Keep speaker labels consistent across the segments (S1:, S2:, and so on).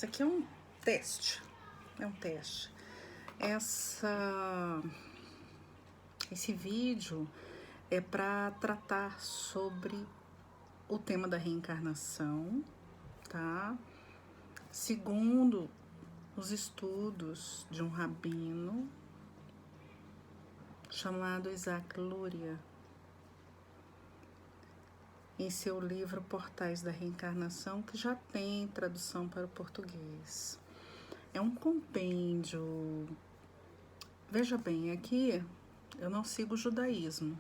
S1: Isso aqui é um teste. É um teste. Esse vídeo é para tratar sobre o tema da reencarnação, tá? Segundo os estudos de um rabino chamado Isaac Luria, em seu livro Portais da Reencarnação, que já tem tradução para o português. É um compêndio. Veja bem, aqui eu não sigo o judaísmo,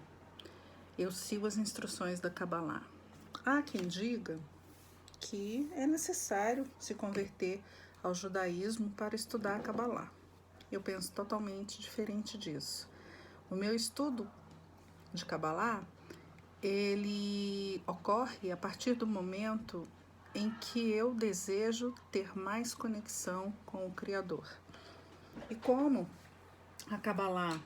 S1: eu sigo as instruções da Kabbalah. Há quem diga que é necessário se converter ao judaísmo para estudar a Kabbalah. Eu penso totalmente diferente disso. O meu estudo de Kabbalah, ele ocorre a partir do momento em que eu desejo ter mais conexão com o Criador. E como a Kabbalah,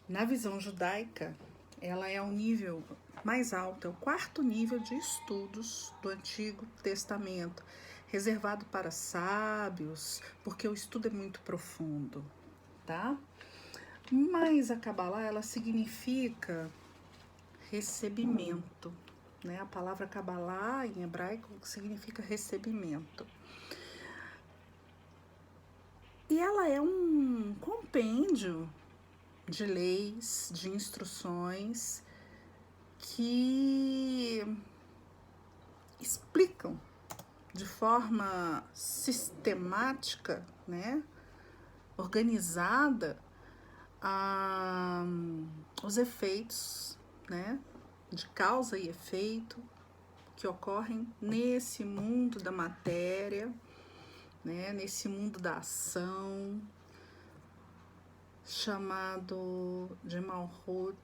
S1: na visão judaica, ela é o nível mais alto, é o quarto nível de estudos do Antigo Testamento, reservado para sábios, porque o estudo é muito profundo, tá? Mas a Kabbalah, ela significa recebimento, né? A palavra Kabbalah em hebraico significa recebimento. E ela é um compêndio de leis, de instruções que explicam de forma sistemática, né, organizada, os efeitos, né, de causa e efeito que ocorrem nesse mundo da matéria, né, nesse mundo da ação, chamado de Malhut,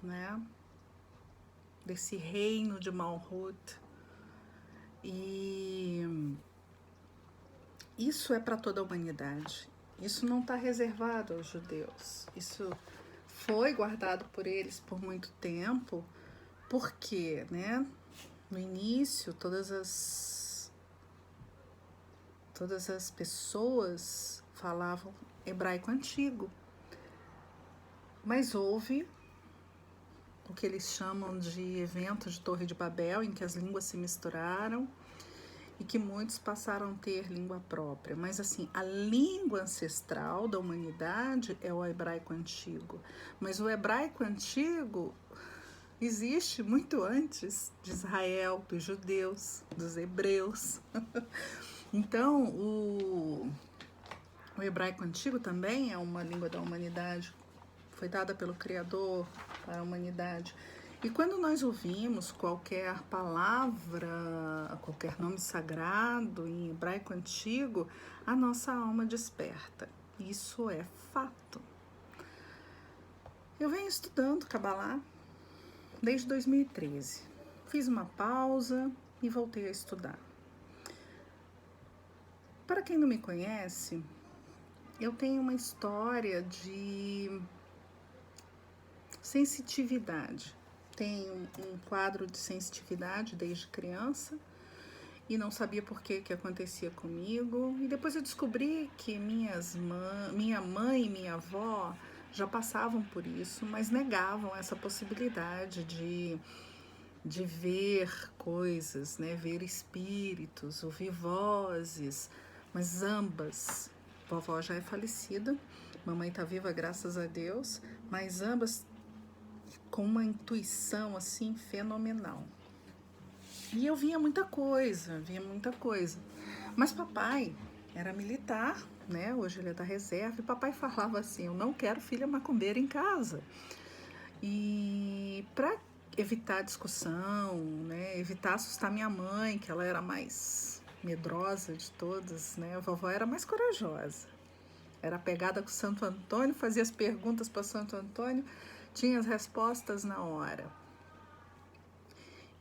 S1: né, desse reino de Malhut. E isso é para toda a humanidade. Isso não está reservado aos judeus. Isso foi guardado por eles por muito tempo, porque, né, no início todas as pessoas falavam hebraico antigo, mas houve o que eles chamam de evento de Torre de Babel, em que as línguas se misturaram e que muitos passaram a ter língua própria. Mas assim, a língua ancestral da humanidade é o hebraico antigo. Mas o hebraico antigo existe muito antes de Israel, dos judeus, dos hebreus. Então, o hebraico antigo também é uma língua da humanidade, foi dada pelo Criador para a humanidade. E quando nós ouvimos qualquer palavra, qualquer nome sagrado em hebraico antigo, a nossa alma desperta. Isso é fato. Eu venho estudando Kabbalah desde 2013. Fiz uma pausa e voltei a estudar. Para quem não me conhece, eu tenho uma história de sensitividade. Tenho um quadro de sensitividade desde criança e não sabia por que acontecia comigo. E depois eu descobri que minha mãe e minha avó já passavam por isso, mas negavam essa possibilidade de ver coisas, né? Ver espíritos, ouvir vozes, mas ambas, vovó já é falecida, mamãe tá viva, graças a Deus, mas ambas com uma intuição assim fenomenal. E eu via muita coisa. Mas papai era militar, né? Hoje ele é da reserva, e papai falava assim: eu não quero filha macumbeira em casa. E para evitar discussão, né? Evitar assustar minha mãe, que ela era mais medrosa de todas, né? A vovó era mais corajosa. Era pegada com Santo Antônio, fazia as perguntas para Santo Antônio, tinha as respostas na hora.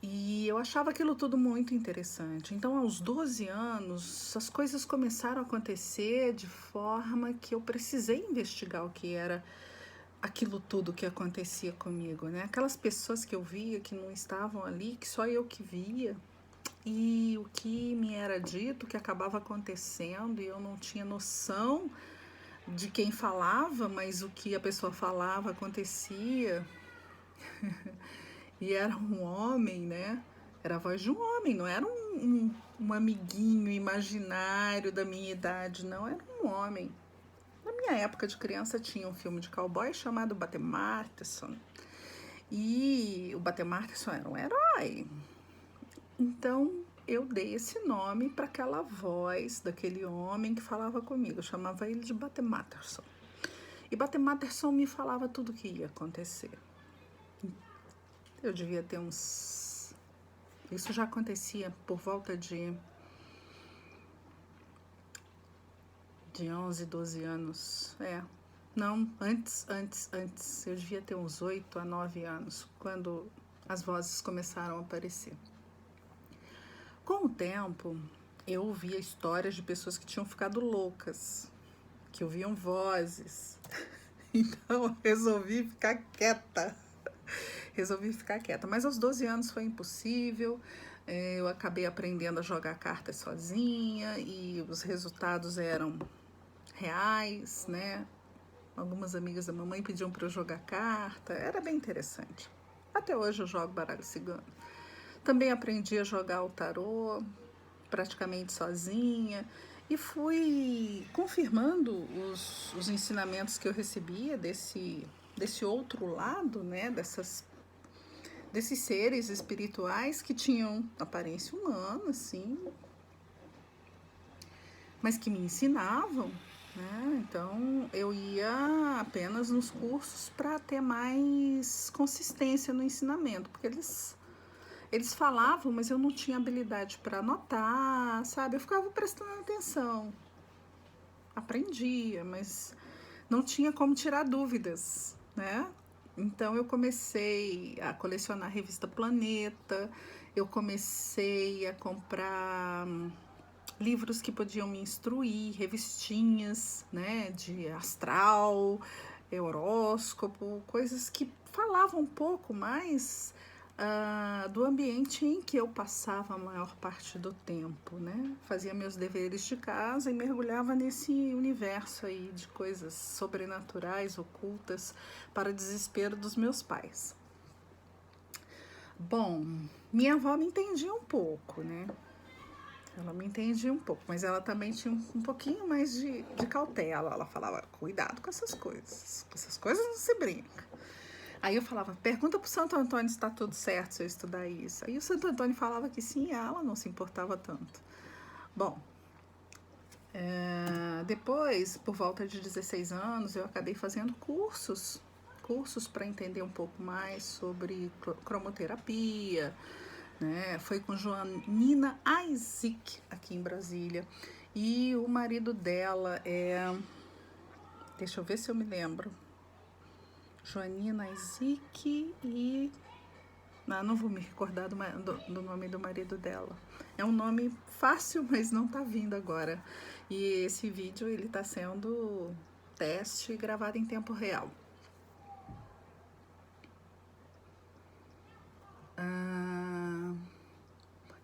S1: E eu achava aquilo tudo muito interessante. Então, aos 12 anos, as coisas começaram a acontecer de forma que eu precisei investigar o que era aquilo tudo que acontecia comigo, né? Aquelas pessoas que eu via que não estavam ali, que só eu que via. e o que me era dito, o que acabava acontecendo, e eu não tinha noção de quem falava, mas o que a pessoa falava acontecia. E era um homem, né? Era a voz de um homem, não era um amiguinho imaginário da minha idade, não, era um homem. Na minha época de criança tinha um filme de cowboy chamado Batemarterson. E o Batemarterson era um herói. Então eu dei esse nome para aquela voz daquele homem que falava comigo. Eu chamava ele de Batemarterson. E Batemarterson me falava tudo o que ia acontecer. Eu devia ter uns... Isso já acontecia por volta de 11, 12 anos. Não, antes. Eu devia ter uns 8 a 9 anos, quando as vozes começaram a aparecer. Com o tempo, eu ouvia histórias de pessoas que tinham ficado loucas, que ouviam vozes. Então, eu resolvi ficar quieta. Mas aos 12 anos foi impossível. Eu acabei aprendendo a jogar cartas sozinha e os resultados eram reais, né? Algumas amigas da mamãe pediam para eu jogar carta, era bem interessante. Até hoje eu jogo baralho cigano. Também aprendi a jogar o tarô, praticamente sozinha, e fui confirmando os ensinamentos que eu recebia desse outro lado, né? Desses seres espirituais que tinham aparência humana, assim, mas que me ensinavam, né? Então eu ia apenas nos cursos para ter mais consistência no ensinamento, porque eles falavam, mas eu não tinha habilidade para anotar, sabe? Eu ficava prestando atenção, aprendia, mas não tinha como tirar dúvidas, né? Então eu comecei a colecionar a revista Planeta, eu comecei a comprar livros que podiam me instruir, revistinhas, né, de astral, horóscopo, coisas que falavam um pouco mais do ambiente em que eu passava a maior parte do tempo, né? Fazia meus deveres de casa e mergulhava nesse universo aí de coisas sobrenaturais, ocultas, para desespero dos meus pais. Bom, minha avó me entendia um pouco, né? Ela me entendia um pouco, mas ela também tinha um pouquinho mais de cautela. Ela falava, cuidado com essas coisas não se brinca. Aí eu falava, pergunta pro Santo Antônio se tá tudo certo se eu estudar isso. Aí o Santo Antônio falava que sim, ela não se importava tanto. Bom, depois, por volta de 16 anos, eu acabei fazendo cursos para entender um pouco mais sobre cromoterapia, né? Foi com Joanina Isaac aqui em Brasília. E o marido dela deixa eu ver se eu me lembro. Joanina Isaac e... não vou me recordar do nome do marido dela. É um nome fácil, mas não tá vindo agora. E esse vídeo, ele tá sendo teste gravado em tempo real.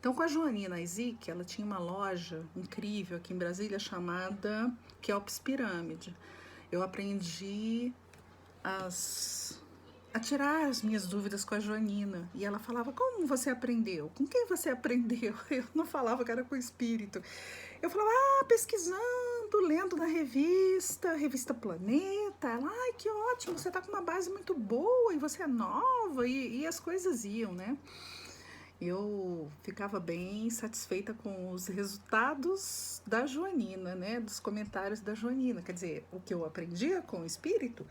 S1: Então, com a Joanina Isaac, ela tinha uma loja incrível aqui em Brasília chamada Kelps Pirâmide. Eu aprendi a tirar as minhas dúvidas com a Joanina. E ela falava, como você aprendeu? Com quem você aprendeu? Eu não falava que era com o espírito. Eu falava, pesquisando, lendo na revista Planeta. Ela, que ótimo, você tá com uma base muito boa e você é nova. E as coisas iam, né? Eu ficava bem satisfeita com os resultados da Joanina, né? Dos comentários da Joanina. Quer dizer, o que eu aprendia com o espírito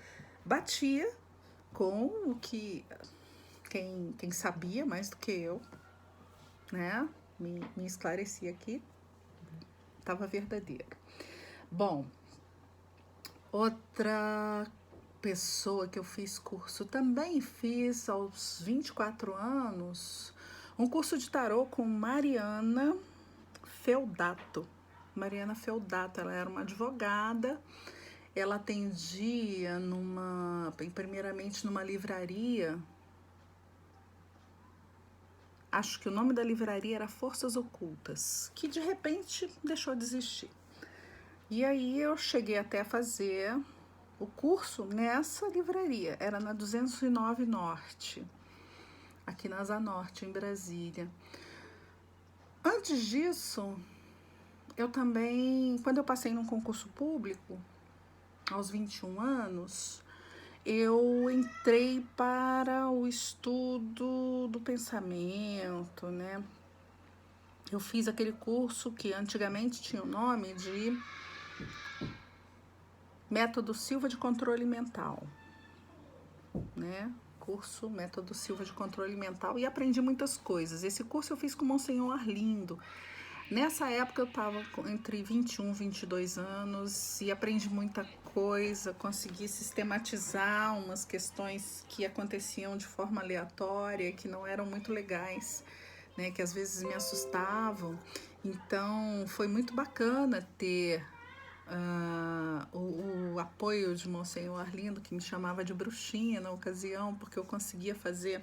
S1: batia com o que quem sabia mais do que eu, né? Me esclarecia aqui. Estava verdadeiro. Bom, outra pessoa que eu fiz curso, também fiz aos 24 anos, um curso de tarô com Mariana Feodato. Mariana Feodato, ela era uma advogada, ela atendia primeiramente numa livraria acho que o nome da livraria era Forças Ocultas, que de repente deixou de existir. E aí eu cheguei até a fazer o curso nessa livraria, era na 209 Norte, aqui na Asa Norte, em Brasília. Antes disso, eu também, quando eu passei num concurso público, aos 21 anos, eu entrei para o estudo do pensamento, né? Eu fiz aquele curso que antigamente tinha o nome de Método Silva de Controle Mental, né? Curso Método Silva de Controle Mental, e aprendi muitas coisas. Esse curso eu fiz com o Monsenhor Arlindo. Nessa época eu estava entre 21 e 22 anos e aprendi muita coisa, consegui sistematizar umas questões que aconteciam de forma aleatória, que não eram muito legais, né, que às vezes me assustavam. Então foi muito bacana ter o apoio de Monsenhor Arlindo, que me chamava de bruxinha na ocasião, porque eu conseguia fazer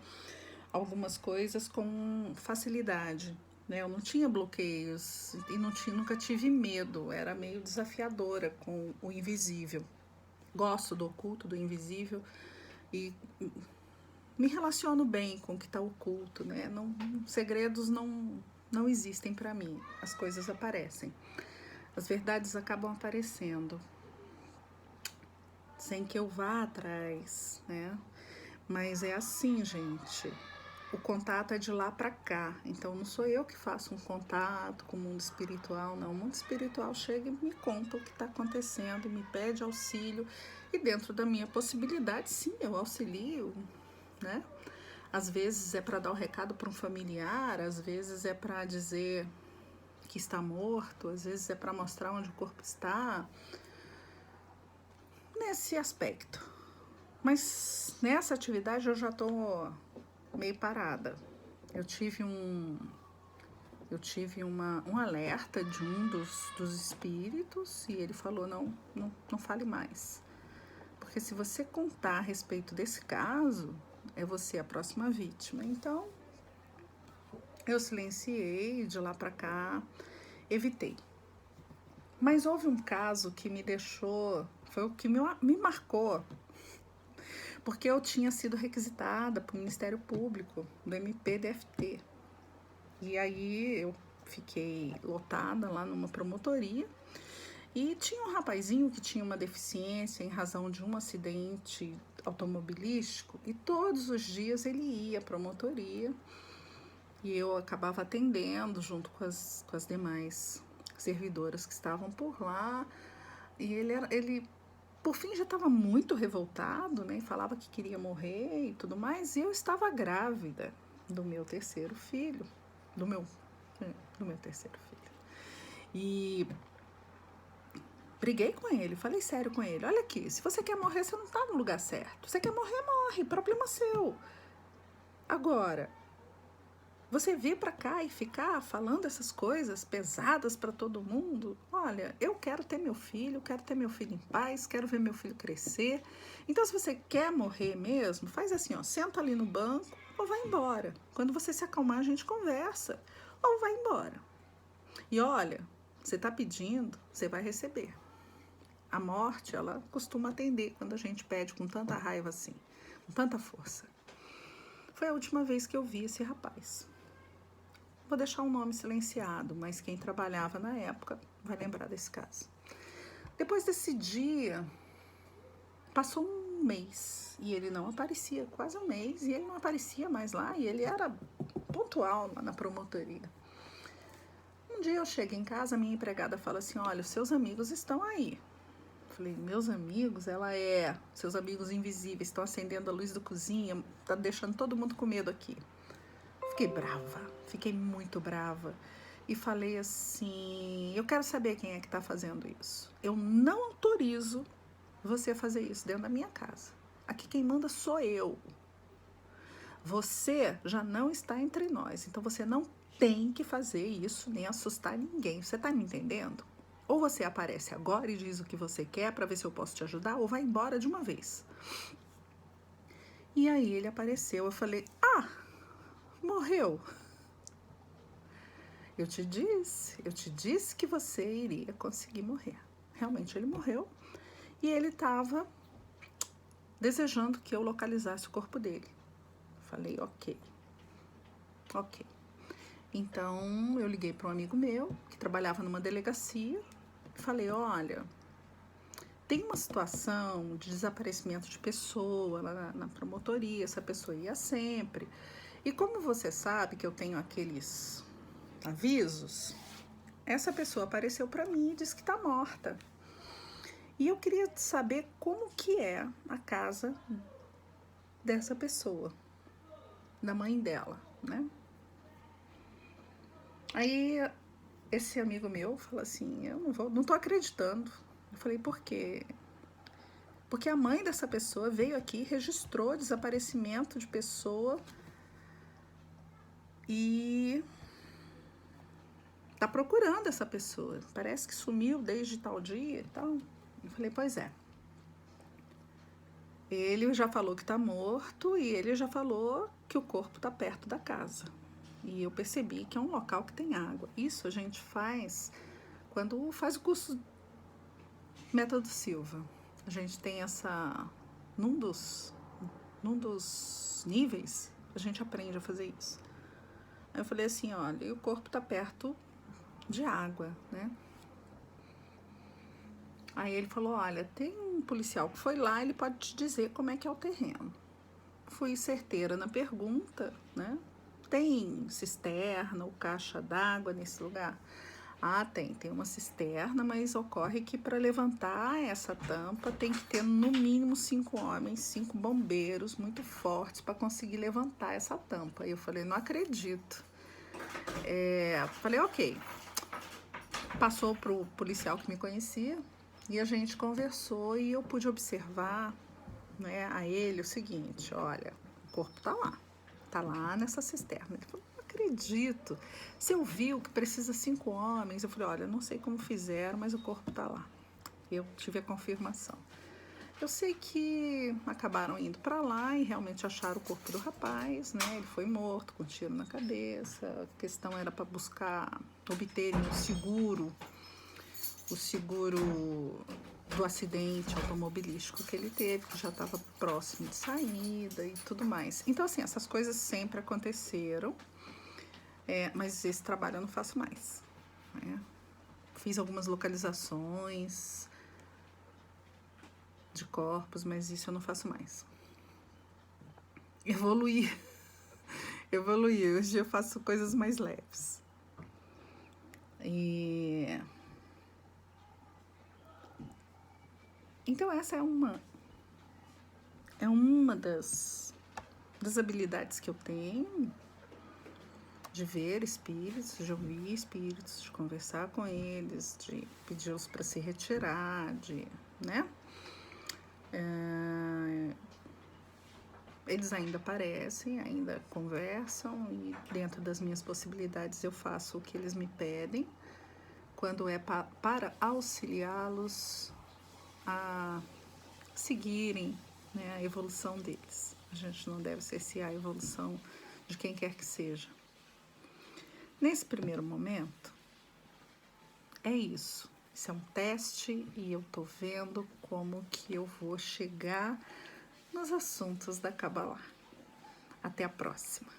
S1: algumas coisas com facilidade, né? Eu não tinha bloqueios e nunca tive medo, era meio desafiadora com o invisível. Gosto do oculto, do invisível, e me relaciono bem com o que está oculto, né? Não, segredos não existem para mim, as coisas aparecem. As verdades acabam aparecendo sem que eu vá atrás, né? Mas é assim, gente. O contato é de lá para cá. Então não sou eu que faço um contato com o mundo espiritual, não. O mundo espiritual chega e me conta o que está acontecendo, me pede auxílio, e dentro da minha possibilidade, sim, eu auxilio, né? Às vezes é para dar o recado para um familiar, às vezes é para dizer que está morto, às vezes é para mostrar onde o corpo está, nesse aspecto. Mas nessa atividade eu já estou meio parada. Eu tive um alerta de um dos espíritos, e ele falou, não fale mais. Porque se você contar a respeito desse caso, é você a próxima vítima. Então, eu silenciei, de lá para cá, evitei. Mas houve um caso que me deixou, foi o que me marcou, porque eu tinha sido requisitada para o Ministério Público, do MPDFT. E aí eu fiquei lotada lá numa promotoria, e tinha um rapazinho que tinha uma deficiência em razão de um acidente automobilístico, e todos os dias ele ia à promotoria e eu acabava atendendo junto com as demais servidoras que estavam por lá. E ele por fim já estava muito revoltado, né? Falava que queria morrer e tudo mais, e eu estava grávida do meu terceiro filho, do meu terceiro filho. E briguei com ele, falei sério com ele, olha aqui, se você quer morrer, você não está no lugar certo. Você quer morrer, morre, problema seu. Agora, você vir para cá e ficar falando essas coisas pesadas para todo mundo, olha, eu quero ter meu filho em paz, quero ver meu filho crescer. Então, se você quer morrer mesmo, faz assim, ó, senta ali no banco ou vai embora. Quando você se acalmar, a gente conversa, ou vai embora. E olha, você está pedindo, você vai receber. A morte, ela costuma atender quando a gente pede com tanta raiva assim, com tanta força. Foi a última vez que eu vi esse rapaz. Vou deixar o nome silenciado, mas quem trabalhava na época vai lembrar desse caso. Depois desse dia, passou um mês e ele não aparecia, quase um mês, e ele não aparecia mais lá, e ele era pontual lá na promotoria. Um dia eu chego em casa, minha empregada fala assim, olha, os seus amigos estão aí. Eu falei, meus amigos? Ela seus amigos invisíveis estão acendendo a luz da cozinha, tá deixando todo mundo com medo aqui. Fiquei brava, fiquei muito brava. E falei assim, eu quero saber quem é que está fazendo isso. Eu não autorizo você a fazer isso dentro da minha casa. Aqui quem manda sou eu. Você já não está entre nós, então você não tem que fazer isso, nem assustar ninguém. Você está me entendendo? Ou você aparece agora e diz o que você quer para ver se eu posso te ajudar, ou vai embora de uma vez. E aí ele apareceu, eu falei, morreu. eu te disse que você iria conseguir morrer. Realmente ele morreu e ele estava desejando que eu localizasse o corpo dele. Falei, ok. Então eu liguei para um amigo meu que trabalhava numa delegacia e falei, olha, tem uma situação de desaparecimento de pessoa lá na promotoria, essa pessoa ia sempre. E como você sabe que eu tenho aqueles avisos, essa pessoa apareceu para mim e disse que está morta. E eu queria saber como que é a casa dessa pessoa, da mãe dela, né? Aí esse amigo meu falou assim, eu não tô acreditando. Eu falei, por quê? Porque a mãe dessa pessoa veio aqui, registrou desaparecimento de pessoa e tá procurando essa pessoa. Parece que sumiu desde tal dia e tal. Eu falei, pois é. Ele já falou que tá morto e ele já falou que o corpo tá perto da casa. E eu percebi que é um local que tem água. Isso a gente faz quando faz o curso Método Silva. A gente tem essa... Num dos níveis, a gente aprende a fazer isso. Aí eu falei assim, olha, o corpo tá perto de água, né? Aí ele falou, olha, tem um policial que foi lá, ele pode te dizer como é que é o terreno. Fui certeira na pergunta, né? Tem cisterna ou caixa d'água nesse lugar? Ah, tem uma cisterna, mas ocorre que para levantar essa tampa tem que ter no mínimo 5 homens, 5 bombeiros muito fortes para conseguir levantar essa tampa. E eu falei, não acredito. Falei, ok. Passou pro policial que me conhecia e a gente conversou e eu pude observar, né, a ele o seguinte, olha, o corpo tá lá nessa cisterna. Ele falou, não acredito. Você ouviu que precisa 5 homens? Eu falei, olha, não sei como fizeram, mas o corpo tá lá. Eu tive a confirmação. Eu sei que acabaram indo para lá e realmente acharam o corpo do rapaz, né? Ele foi morto com um tiro na cabeça. A questão era para buscar obterem o seguro do acidente automobilístico que ele teve, que já estava próximo de saída e tudo mais. Então, assim, essas coisas sempre aconteceram, mas esse trabalho eu não faço mais, né? Fiz algumas localizações de corpos, mas isso eu não faço mais. Evoluí. Hoje eu faço coisas mais leves. Então essa é uma das habilidades que eu tenho de ver espíritos, de ouvir espíritos, de conversar com eles, de pedi-los para se retirar, né? Eles ainda aparecem, ainda conversam e dentro das minhas possibilidades eu faço o que eles me pedem quando é para auxiliá-los a seguirem, né, a evolução deles. A gente não deve cercear a evolução de quem quer que seja. Nesse primeiro momento, é isso. Isso é um teste e eu tô vendo como que eu vou chegar nos assuntos da Kabbalah. Até a próxima.